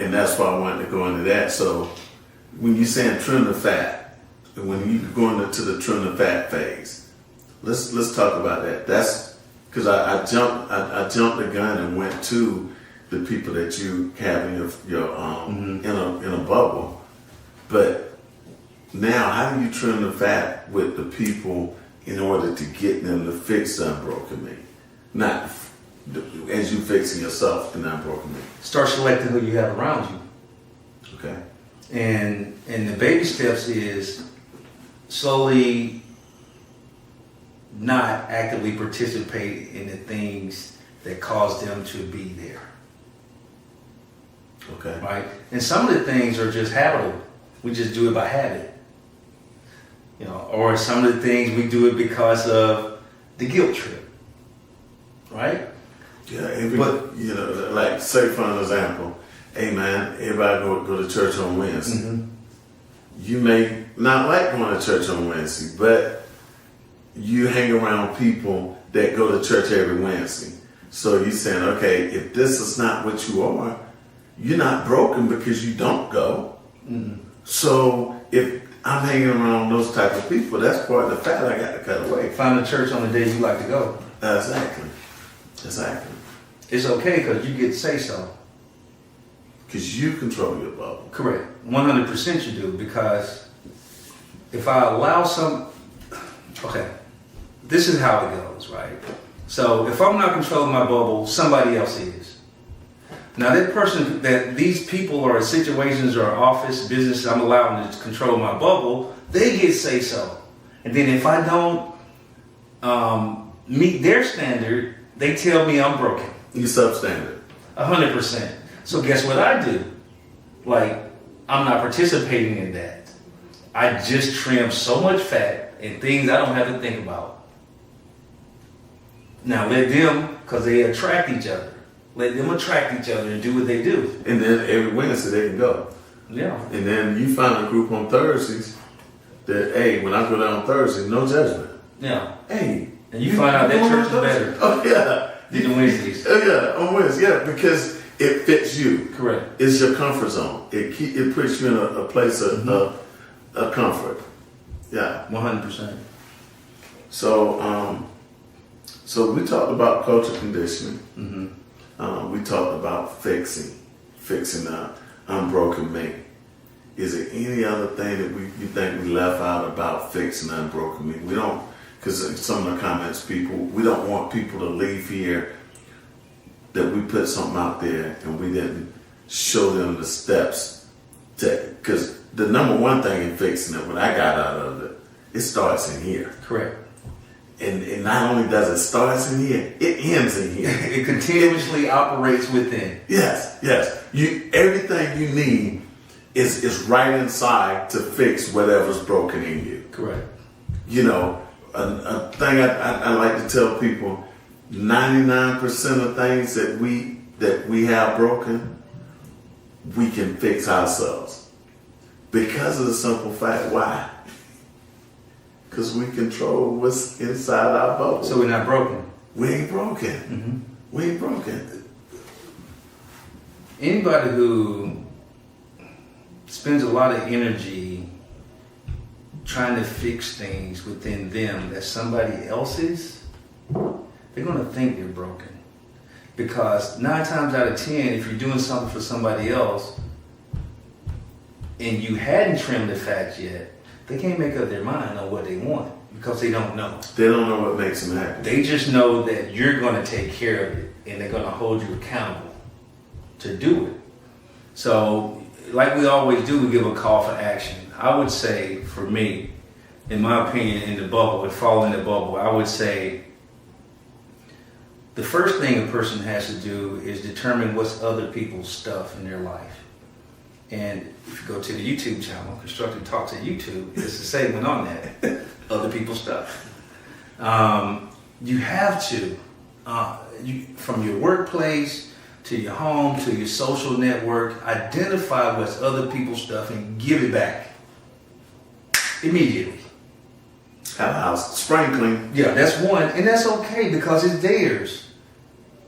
And that's why I wanted to go into that. So when you're saying trim the fat, and when you go into the trim the fat phase, let's talk about that. That's because I jumped the gun and went to the people that you have in your in a bubble. But now, how do you trim the fat with the people in order to get them to fix the unbroken me? Not as you fixing yourself in the unbroken me. Start selecting who you have around you. Okay. And the baby steps is slowly not actively participate in the things that cause them to be there. Okay. Right? And some of the things are just habitable. We just do it by habit. You know, or some of the things we do it because of the guilt trip. Right? Yeah, but you know, like say for an example, hey man, everybody go to church on Wednesday. Mm-hmm. You may not like going to church on Wednesday, but you hang around people that go to church every Wednesday. So you're saying, okay, if this is not what you are, you're not broken because you don't go. Mm-hmm. So if I'm hanging around those type of people, that's part of the fat I got to cut away. Find a church on the day you like to go. Exactly. It's okay because you get to say so. Because you control your bubble. Correct. 100% you do. Because if I allow okay, this is how it goes, right? So if I'm not controlling my bubble, somebody else is. Now these people or situations or office, business, I'm allowing to control my bubble, they get say so. And then if I don't meet their standard, they tell me I'm broken. You substandard. 100%. So guess what I do? Like, I'm not participating in that. I just trim so much fat and things I don't have to think about. Now let them, because they attract each other. Let them attract each other and do what they do. And then every Wednesday they can go. Yeah. And then you find a group on Thursdays that, hey, when I go down on Thursday, no judgment. Yeah. Hey. And you find out that church is better. Oh, yeah. Than Wednesdays. Oh, yeah, on Wednesdays. Yeah, because it fits you. Correct. It's your comfort zone. It puts you in a place of comfort. Yeah. 100%. So we talked about culture conditioning. Mm-hmm. We talked about fixing the unbroken me. Is there any other thing that you think we left out about fixing the unbroken me? We don't, because some of the comments, we don't want people to leave here that we put something out there and we didn't show them the steps because the number one thing in fixing it, what I got out of it, it starts in here. Correct. And not only does it start in here, it ends in here. It continuously operates within. Yes. Everything you need is right inside to fix whatever's broken in you. Correct. You know, a thing I like to tell people, 99% of things that we have broken, we can fix ourselves. Because of the simple fact, why? Because we control what's inside our bubble. So we're not broken. We ain't broken. Mm-hmm. We ain't broken. Anybody who spends a lot of energy trying to fix things within them that somebody else's, they're going to think they're broken. Because 9 times out of 10, if you're doing something for somebody else and you hadn't trimmed the fat yet, they can't make up their mind on what they want because they don't know. They don't know what makes them happy. They just know that you're going to take care of it and they're going to hold you accountable to do it. So, like we always do, we give a call for action. I would say, for me, in my opinion, in the bubble, and fall in the bubble, I would say the first thing a person has to do is determine what's other people's stuff in their life. And if you go to the YouTube channel, Constructive Talks at YouTube, there's a segment on that, other people's stuff. You have to, from your workplace to your home to your social network, identify what's other people's stuff and give it back immediately. Have a house spring clean. Yeah, that's one, and that's okay because it's theirs.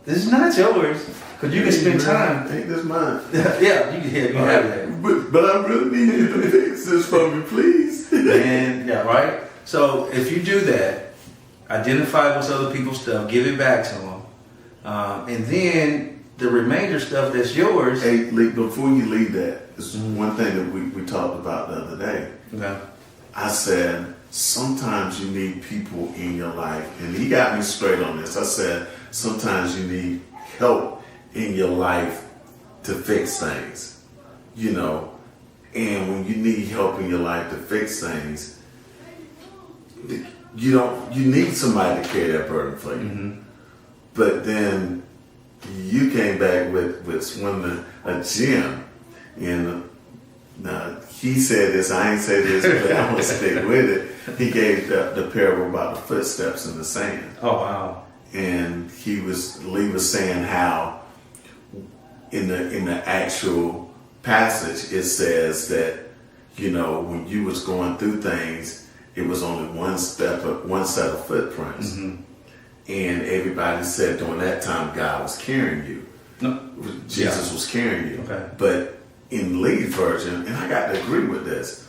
This is not yours. Because you can spend time. Ain't this mine? Yeah, you can have that. But I really need you to fix this for me, please. And yeah, right? So if you do that, identify what's other people's stuff, give it back to them. And then the remainder stuff that's yours. Hey, before you leave that, it's one thing that we talked about the other day. Okay. I said, sometimes you need people in your life. And he got me straight on this. I said, sometimes you need help in your life to fix things, you know. And when you need help in your life to fix things, you need somebody to carry that burden for you. Mm-hmm. But then you came back with swimming a gym, and he said this, I ain't say this, but I'm gonna stick with it. He gave the parable about the footsteps in the sand. Oh wow! And Lee was saying how in the actual passage it says that, you know, when you was going through things, it was only one set of footprints. Mm-hmm. And everybody said during that time God was carrying you. No. Jesus was carrying you. Okay. But in Lee's version, and I got to agree with this,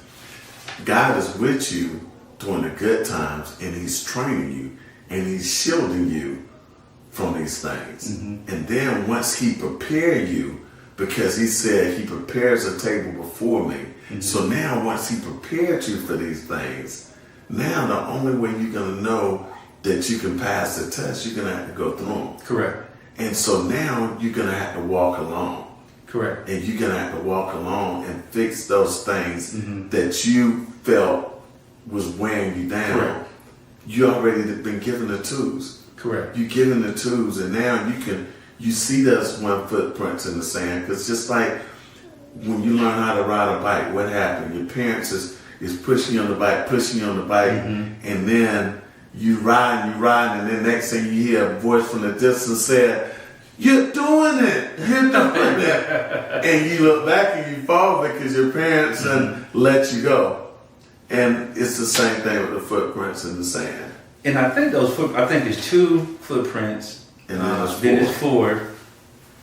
God is with you during the good times, and he's training you, and he's shielding you from these things. Mm-hmm. And then once he prepared you, because he said he prepares a table before me. Mm-hmm. So now once he prepared you for these things, now the only way you're going to know that you can pass the test, you're going to have to go through them. Correct. And so now you're going to have to walk along. Correct. And you're going to have to walk along and fix those things that you felt was weighing you down. Correct. You already been given the tools. Correct. You're given the tools, and now you see those one footprints in the sand. Because just like when you learn how to ride a bike, what happened? Your parents is pushing you on the bike, and then you ride, and then next thing you hear a voice from the distance said, "You're doing it! You're doing it!" And you look back and you fall because your parents let you go. And it's the same thing with the footprints in the sand. And I think there's two footprints, and then it's four,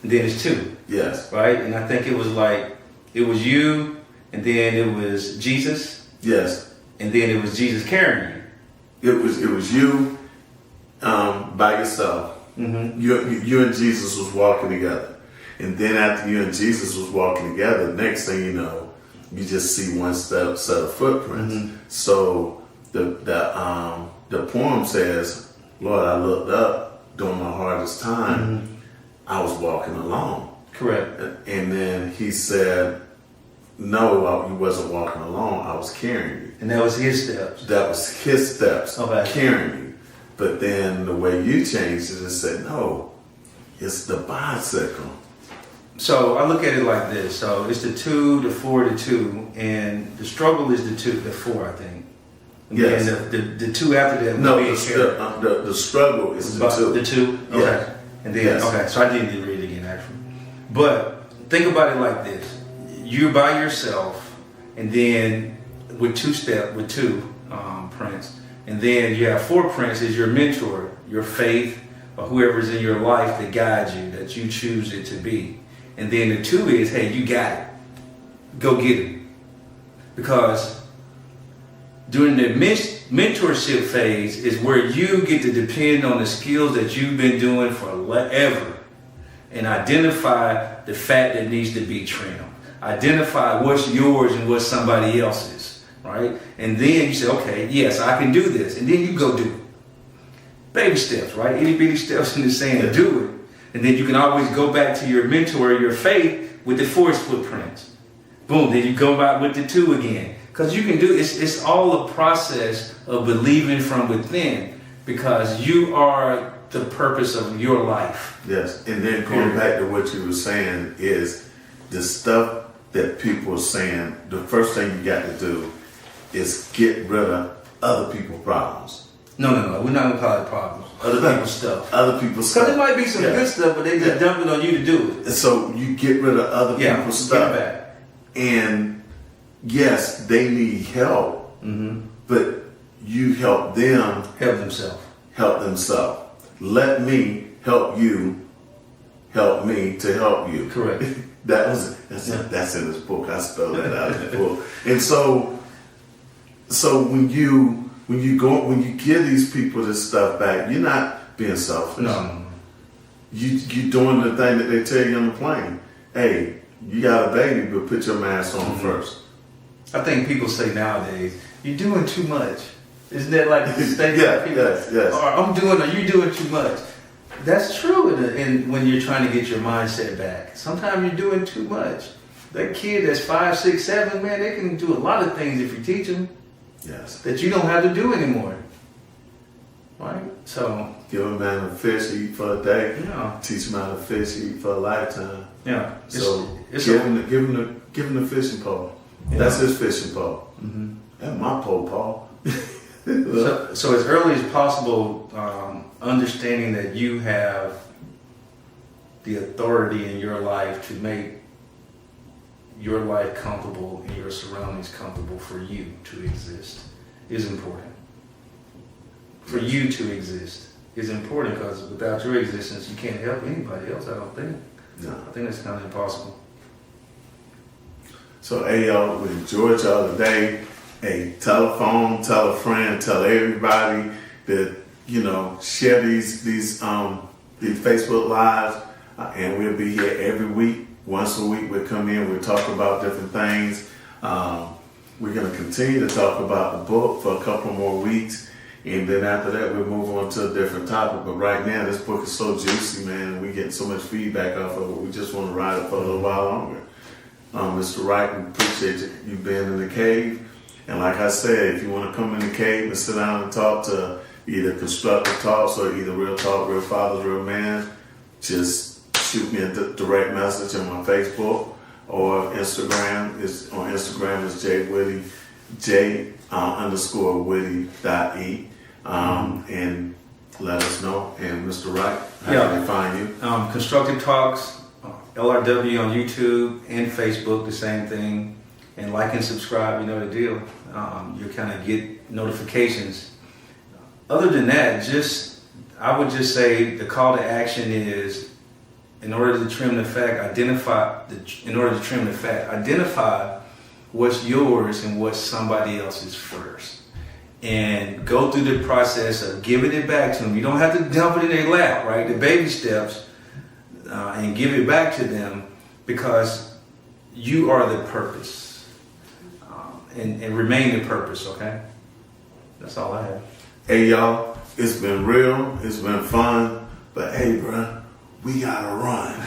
and then it's two. Yes. Right? And I think it was you, and then it was Jesus. Yes. And then it was Jesus carrying you. It was you by yourself. Mm-hmm. You and Jesus was walking together. And then after you and Jesus was walking together, next thing you know, you just see one set of footprints. Mm-hmm. So the poem says, "Lord, I looked up during my hardest time. Mm-hmm. I was walking alone." Correct. And then he said, "No, you wasn't walking alone. I was carrying you." And that was his steps. That was his steps, carrying you. But then the way you changed it and said, "No, it's the bicycle." So I look at it like this. So it's the 2, the 4, the 2, and the struggle is the 4, I think. And yes. The 2 after that. No, the struggle is the 2. The 2. Okay. Yes. And then okay. So I didn't read it again actually. But think about it like this: you're by yourself, and then with 2 prints, and then you have 4 prints as your mentor, your faith, or whoever's in your life that guides you, that you choose it to be. And then the 2 is, hey, you got it. Go get it. Because during the mentorship phase is where you get to depend on the skills that you've been doing forever and identify the fat that needs to be trimmed. Identify what's yours and what's somebody else's, right? And then you say, okay, yes, I can do this. And then you go do it. Baby steps, right? Itty bitty steps in the sand to do it. And then you can always go back to your mentor, your faith, with the 4 footprints. Boom, then you go back with the 2 again. Because you can do it's all a process of believing from within, because you are the purpose of your life. Yes, and then going back to what you were saying is the stuff that people are saying, the first thing you got to do is get rid of other people's problems. No, we're not going to call it problems. Other people's stuff. Other people's stuff. Because there might be some good stuff, but they just dump it on you to do it. And so you get rid of other people's stuff. Get it back. And yes, they need help, but you help them help themselves. Let me help you help me to help you. Correct. That's in this book. I spelled that out in the book. And so when you give these people this stuff back, you're not being selfish. No. You doing the thing that they tell you on the plane. Hey, you got a baby, but put your mask on first. I think people say nowadays, you're doing too much. Isn't that like the statement? Yes. Or you doing too much. That's true when you're trying to get your mindset back. Sometimes you're doing too much. That kid that's 5, 6, 7, man, they can do a lot of things if you teach them. Yes. That you don't have to do anymore. Right? So give a man a fish to eat for a day. Yeah. Teach him how to fish to eat for a lifetime. Yeah. So give him the fishing pole. Yeah. That's his fishing pole. Mm-hmm. That's my pole, Paul. So as early as possible, understanding that you have the authority in your life to make your life comfortable and your surroundings comfortable for you to exist is important. For you to exist is important because without your existence, you can't help anybody else, I don't think. No. I think that's kind of impossible. So, hey, y'all, we enjoyed y'all today. Hey, tell a phone, tell a friend, tell everybody that, share these Facebook Lives, and we'll be here every week. Once a week, we'll come in, we'll talk about different things. We're going to continue to talk about the book for a couple more weeks, and then after that, we'll move on to a different topic. But right now, this book is so juicy, man, and we get so much feedback off of it. We just want to ride it for a little while longer. Mr. Wright, we appreciate you being in the cave. And like I said, if you want to come in the cave and sit down and talk to either Constructive Talks or either Real Talk, Real Fathers, Real Man, just shoot me a direct message on my Facebook or Instagram. On Instagram is J_Whitty, J_Whitty.E. And let us know. And Mr. Wright, how can they find you? Constructive Talks, LRW on YouTube and Facebook, the same thing. And like and subscribe, you know the deal. You kind of get notifications. Other than that, I would just say the call to action is, in order to trim the fat, identify what's yours and what's somebody else's first. And go through the process of giving it back to them. You don't have to dump it in their lap, right? The baby steps, and give it back to them because you are the purpose. And remain the purpose, okay? That's all I have. Hey, y'all, it's been real. It's been fun. But hey, bruh, we gotta run.